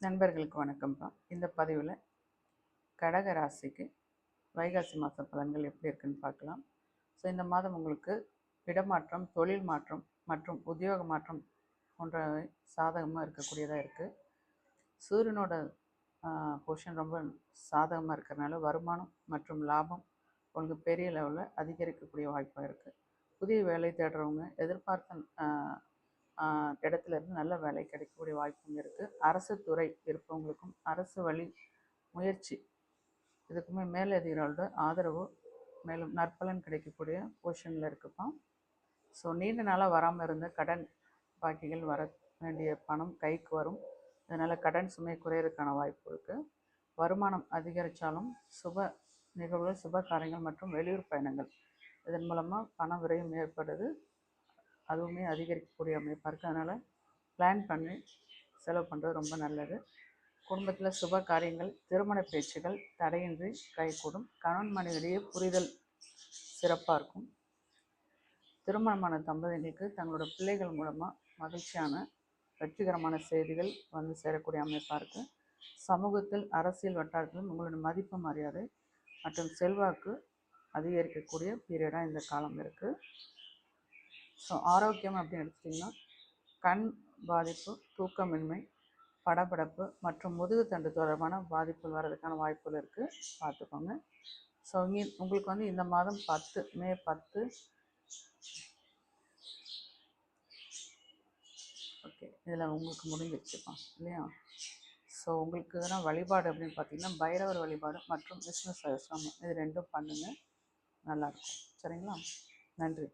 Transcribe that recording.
நண்பர்களுக்கு வணக்கம்ப்பா. இந்த பதிவில் கடக ராசிக்கு வைகாசி மாத பலன்கள் எப்படி இருக்குன்னு பார்க்கலாம். ஸோ இந்த மாதம் உங்களுக்கு இடமாற்றம், தொழில் மாற்றம் மற்றும் உத்தியோக மாற்றம் போன்றவை சாதகமாக இருக்கக்கூடியதாக இருக்குது. சூரியனோட பொசிஷன் ரொம்ப சாதகமாக இருக்கிறதுனால வருமானம் மற்றும் லாபம் உங்களுக்கு பெரிய லெவலில் அதிகரிக்கக்கூடிய வாய்ப்பாக இருக்குது. புதிய வேலை தேடுறவங்க எதிர்பார்த்த இடத்துல இருந்து நல்ல வேலை கிடைக்கக்கூடிய வாய்ப்பும் இருக்குது. அரசு துறை இருப்பவங்களுக்கும் அரசு வழி முயற்சி இதுக்குமே மேலதிகாரிகளோட ஆதரவு மேலும் நற்பலன் கிடைக்கக்கூடிய பொசிஷனில் இருக்குப்பா. ஸோ நீண்ட நாளாக வராமல் இருந்த கடன் பாக்கிகள் வர வேண்டிய பணம் கைக்கு வரும். இதனால் கடன் சுமை குறையிறதுக்கான வாய்ப்பு இருக்குது. வருமானம் அதிகரித்தாலும் சுப நிகழ்வுகள், சுப காரியங்கள் மற்றும் வெளியூர் பயணங்கள் இதன் மூலமாக பண விரயம் ஏற்படுது. அதுவுமே அதிகரிக்கக்கூடிய அமைப்பாக இருக்குது. அதனால் பிளான் பண்ணி செலவு பண்ணுறது ரொம்ப நல்லது. குடும்பத்தில் சுப காரியங்கள், திருமண பேச்சுகள் தடையின்றி கைகூடும். கணவன் மனைவியிடையே புரிதல் சிறப்பாக இருக்கும். திருமணமான தம்பதிகளுக்கு தங்களோட பிள்ளைகள் மூலமாக மகிழ்ச்சியான வெற்றிகரமான செய்திகள் வந்து சேரக்கூடிய அமைப்பாக இருக்குது. சமூகத்தில், அரசியல் வட்டாரத்திலும் உங்களோட மதிப்பு, மரியாதை மற்றும் செல்வாக்கு அதிகரிக்கக்கூடிய பீரியடாக இந்த காலம் இருக்குது. ஸோ ஆரோக்கியம் அப்படின்னு எடுத்துட்டிங்கன்னா கண் பாதிப்பு, தூக்கமின்மை, படபடப்பு மற்றும் முதுகுத்தண்டு தொடர்பான பாதிப்புகள் வர்றதுக்கான வாய்ப்புகள் இருக்குது, பார்த்துக்கோங்க. ஸோ உங்களுக்கு வந்து இந்த மாதம் மே 10 ஓகே இதில் உங்களுக்கு முடிஞ்சிருச்சுப்பா இல்லையா? ஸோ உங்களுக்கு இதெல்லாம் வழிபாடு அப்படின்னு பார்த்தீங்கன்னா பைரவர் வழிபாடு மற்றும் விஷ்ணு சகஸ்ரநாமம் இது ரெண்டும் பண்ணுங்கள், நல்லாயிருக்கும். சரிங்களா? நன்றி.